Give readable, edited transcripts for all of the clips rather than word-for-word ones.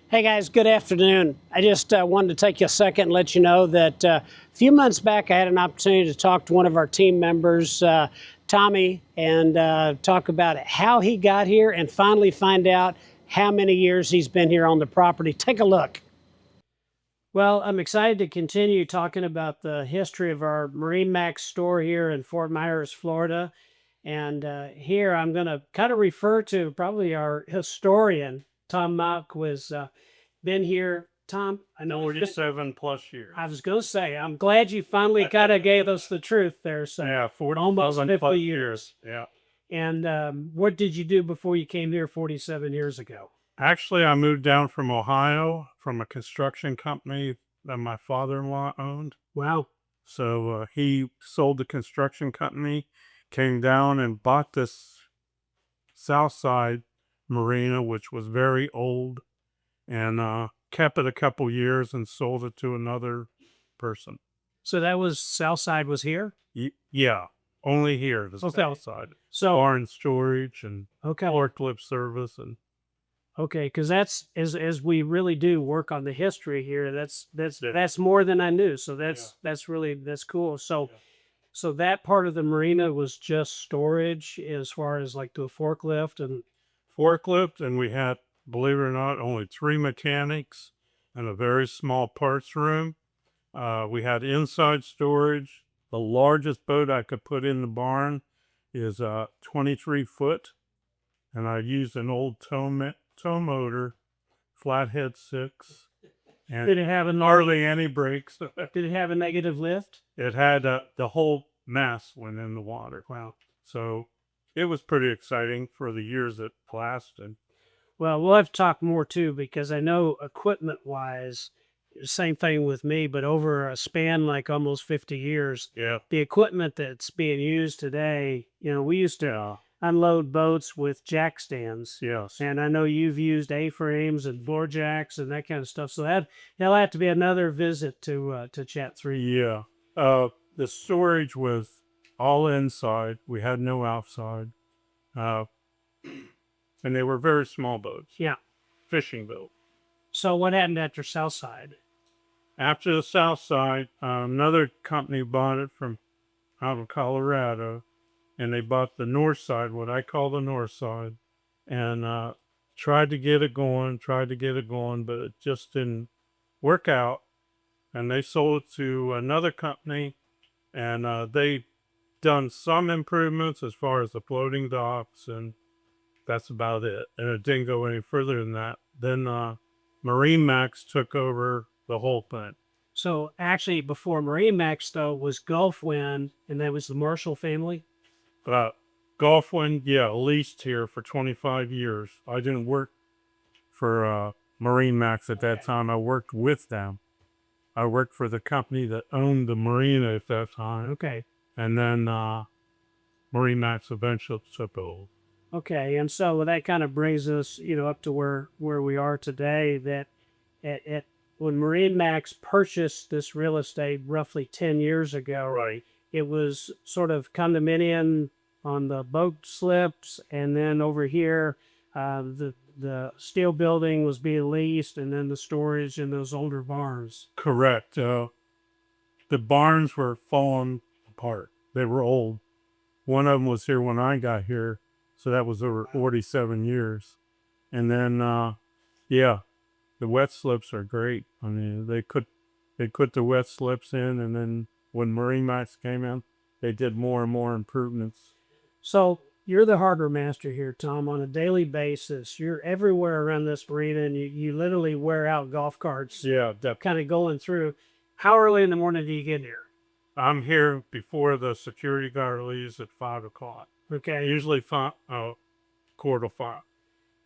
Hey guys, good afternoon. I just wanted to take a second and let you know that a few months back I had an opportunity to talk to one of our team members, Tommy, and talk about how he got here and finally find out how many years he's been here on the property. Take a look. Well, I'm excited to continue talking about the history of our MarineMax store here in Fort Myers, Florida. And here I'm going to kind of refer to probably our historian, Tom Mauch, was been here. Tom, I know we're just 47+ years. I was going to say, I'm glad you finally kind of gave us the truth there. So Yeah, almost 50 plus years. Yeah. And what did you do before you came here 47 years ago? Actually, I moved down from Ohio from a construction company that my father-in-law owned. Wow. So he sold the construction company, came down and bought this South Side marina, which was very old, and kept it a couple years and sold it to another person. So that was Southside was here? Yeah, only here, the Okay. South Side. So Barn storage and okay. forklift service and Okay, because that's as we really do work on the history here. That's more than I knew. So that's really that's cool. So so that part of the marina was just storage as far as like the forklift and forklift, and we had, believe it or not, only 3 mechanics and a very small parts room. We had inside storage. The largest boat I could put in the barn is 23 foot, and I used an old tow motor, flathead 6, and did it have a hardly any brakes. did it have a negative lift? It had the whole mast went in the water. Wow. So it was pretty exciting for the years it lasted. Well, we'll have to talk more too because I know equipment wise, same thing with me, but over a span like almost 50 years, Yeah. the equipment that's being used today, we used to unload boats with jack stands. Yes. And I know you've used A-frames and floor jacks and that kind of stuff. So that'll have to be another visit to chat through. Yeah. The storage was all inside. We had no outside. And they were very small boats. Yeah. Fishing boat. So what happened after Southside? After the South Side, another company bought it from out of Colorado, and they bought the North Side, what I call the North Side, and tried to get it going, but it just didn't work out. And they sold it to another company, and they done some improvements as far as the floating docks, and that's about it. And it didn't go any further than that. Then MarineMax took over the whole thing. So actually, before MarineMax though was Gulfwind, and that was the Marshall family. Gulfwind, yeah, leased here for 25 years. I didn't work for MarineMax at that time. I worked with them. I worked for the company that owned the marina at that time. Okay. And then MarineMax eventually took over. Okay, and so that kind of brings us, up to where we are today. That when MarineMax purchased this real estate roughly 10 years ago, Right. It was sort of condominium on the boat slips, and then over here, the steel building was being leased, and then the storage in those older barns. Correct. The barns were falling apart. They were old. One of them was here when I got here, so that was over 47 years. And then, yeah, the wet slips are great. I mean, they put the wet slips in, and then when MarineMax came in, they did more and more improvements. So you're the harbor master here, Tom, on a daily basis. You're everywhere around this marina, and you literally wear out golf carts. Yeah, kind of going through. How early in the morning do you get here? I'm here before the security guard leaves at 5 o'clock. Okay. Usually 4 to 5.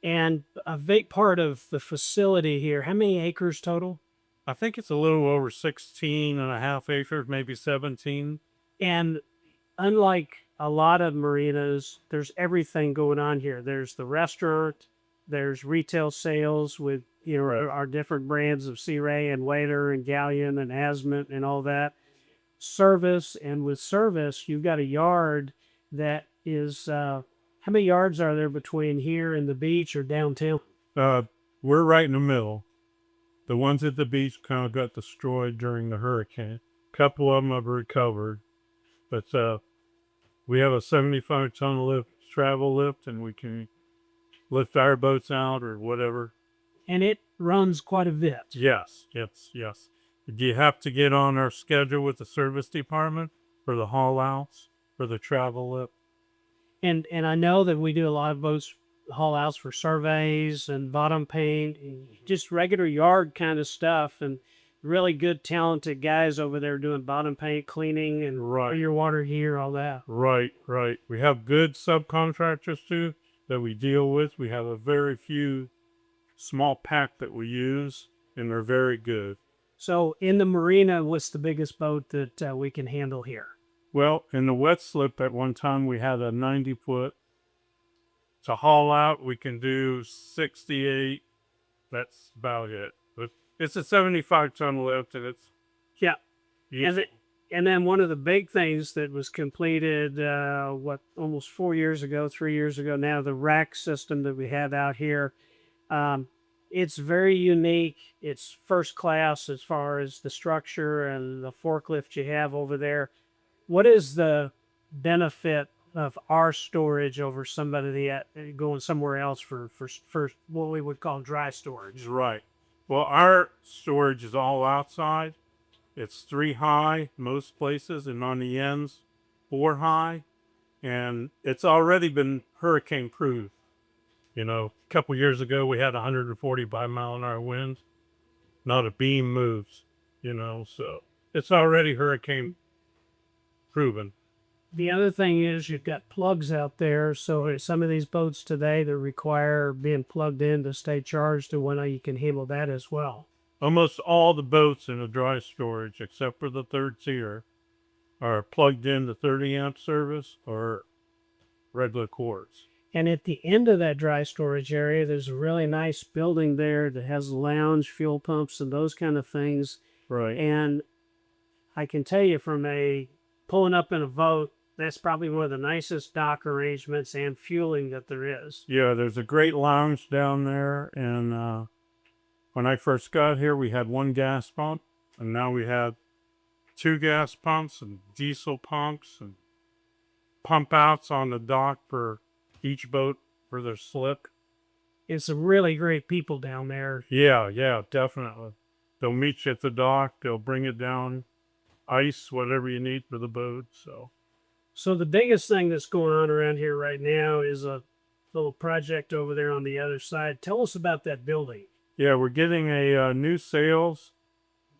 And a big part of the facility here, how many acres total? I think it's a little over 16 and a half acres, maybe 17. And unlike a lot of marinas, there's everything going on here. There's the restaurant, there's retail sales with our different brands of Sea Ray and Wader and Galleon and Asmont and all that. Service, and with service, you've got a yard that is how many yards are there between here and the beach or downtown? We're right in the middle. The ones at the beach kind of got destroyed during the hurricane. A couple of them have recovered, but we have a 75-ton lift, travel lift, and we can lift our boats out or whatever. And it runs quite a bit. Yes. Do you have to get on our schedule with the service department for the haul outs, for the travel lift? And I know that we do a lot of boats haul outs for surveys and bottom paint, and just regular yard kind of stuff, and really good talented guys over there doing bottom paint cleaning and Right. your water here, all that. Right. We have good subcontractors too that we deal with. We have a very few small pack that we use, and they're very good. So in the marina, what's the biggest boat that we can handle here? Well, in the wet slip at one time we had a 90-foot. To haul out, we can do 68. That's about it. But it's a 75-ton lift, and it's Yeah. easy. And then one of the big things that was completed, almost 4 years ago, 3 years ago now, the rack system that we have out here. It's very unique. It's first class as far as the structure and the forklift you have over there. What is the benefit of our storage over somebody going somewhere else for what we would call dry storage? Right. Well, our storage is all outside. It's 3 high most places, and on the ends 4 high, and it's already been hurricane proof. You know, a couple years ago we had 145-mile-an-hour winds. Not a beam moves. You know, so it's already hurricane proven. The other thing is you've got plugs out there. So some of these boats today that require being plugged in to stay charged, and whatnot, you can handle that as well. Almost all the boats in the dry storage, except for the 3rd tier, are plugged into 30-amp service or regular cords. And at the end of that dry storage area, there's a really nice building there that has a lounge, fuel pumps, and those kind of things. Right. And I can tell you from pulling up in a boat, that's probably one of the nicest dock arrangements and fueling that there is. Yeah, there's a great lounge down there, and when I first got here, we had 1 gas pump, and now we have 2 gas pumps and diesel pumps and pump outs on the dock for each boat for their slip. It's some really great people down there. Yeah, definitely. They'll meet you at the dock. They'll bring it down, ice, whatever you need for the boat. So the biggest thing that's going on around here right now is a little project over there on the other side. Tell us about that building. Yeah, we're getting a new sales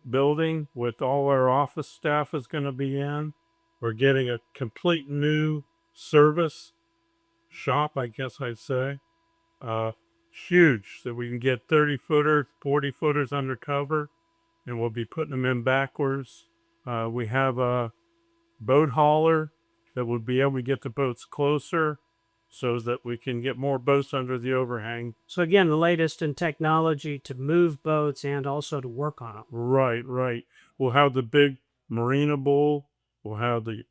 building with all our office staff is going to be in. We're getting a complete new service shop, I guess I'd say. Huge, so we can get 30-footer, 40-footers undercover, and we'll be putting them in backwards. We have a boat hauler that will be able to get the boats closer so that we can get more boats under the overhang. So again, the latest in technology to move boats and also to work on them. Right. We'll have the big MarineMax. We'll have the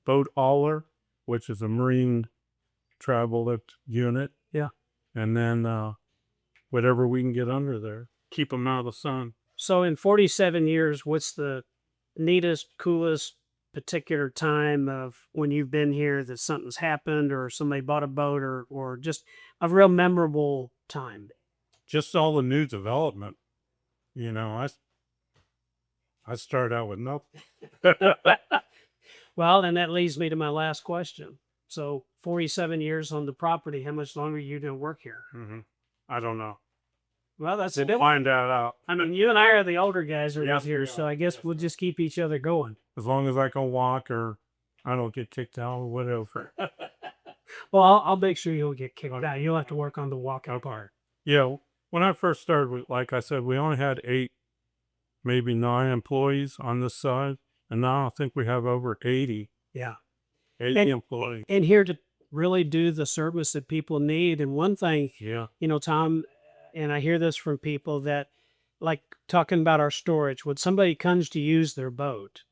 boat hauler, which is a marine travel lift unit. Yeah. And then whatever we can get under there, keep them out of the sun. So in 47 years, what's the neatest, coolest particular time of when you've been here that something's happened or somebody bought a boat or just a real memorable time? Just all the new development. You know, I started out with nothing. Well, and that leads me to my last question. So 47 years on the property, how much longer are you going to work here? Mm-hmm. I don't know. Well, that's We'll it. find that out. I mean, you and I are the older guys around Yes, here, we so are. I guess Yes, we'll we just keep each other going. As long as I can walk or I don't get kicked out or whatever. Well, I'll make sure you'll get kicked out. You'll have to work on the walkout part. Yeah, when I first started, like I said, we only had 8, maybe 9 employees on this side. And now I think we have over 80. Yeah. 80 employees. And here to really do the service that people need. And one thing, Yeah. Tom, and I hear this from people that like talking about our storage, when somebody comes to use their boat,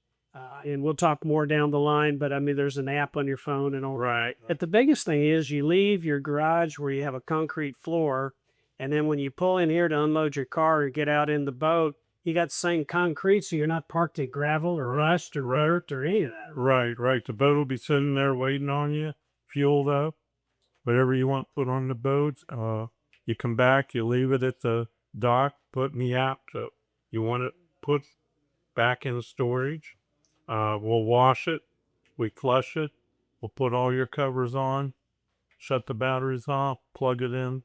and we'll talk more down the line, but I mean, there's an app on your phone and all. Right. But the biggest thing is you leave your garage where you have a concrete floor And then when you pull in here to unload your car or get out in the boat, you got the same concrete, so you're not parked in gravel or rust or dirt or any of that. Right, right. The boat will be sitting there waiting on you, fueled up, whatever you want put on the boat. You come back, you leave it at the dock, put in the app. So you want it put back in storage. We'll wash it, we flush it, we'll put all your covers on, shut the batteries off, plug it in.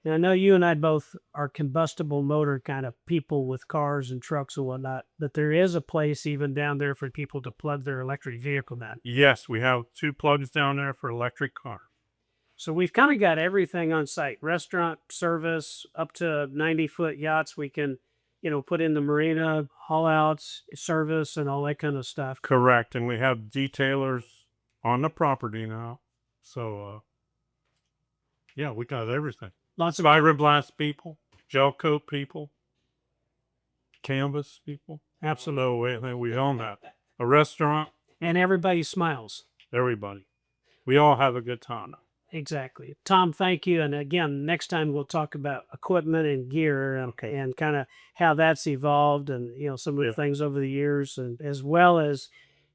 Now, I know you and I both are combustible motor kind of people with cars and trucks and whatnot, but there is a place even down there for people to plug their electric vehicle down. Yes, we have 2 plugs down there for electric car. So we've kind of got everything on site, restaurant service, up to 90-foot yachts. We can, put in the marina, haul outs, service, and all that kind of stuff. Correct, and we have detailers on the property now. So, yeah, we got everything. Lots of Fiberglass people, gel coat people, canvas people. absolutely. We own that. A restaurant, And everybody smiles. everybody. We all have a good time. Exactly. Tom, thank you. And again, next time we'll talk about equipment and gear and kind of how that's evolved and, some of the Yeah. things over the years. And as well as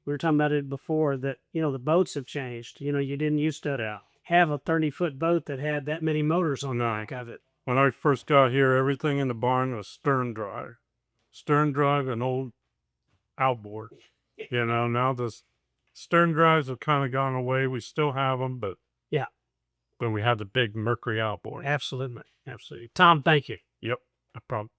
we were talking about it before that, the boats have changed. You didn't used to have a 30-foot boat that had that many motors on the back of it. When I first got here, everything in the barn was stern drive. Stern drive and old outboard. Now the stern drives have kind of gone away. We still have them, but Yeah. when we had the big Mercury outboard. Absolutely. Absolutely. Tom, thank you. Yep, no problem.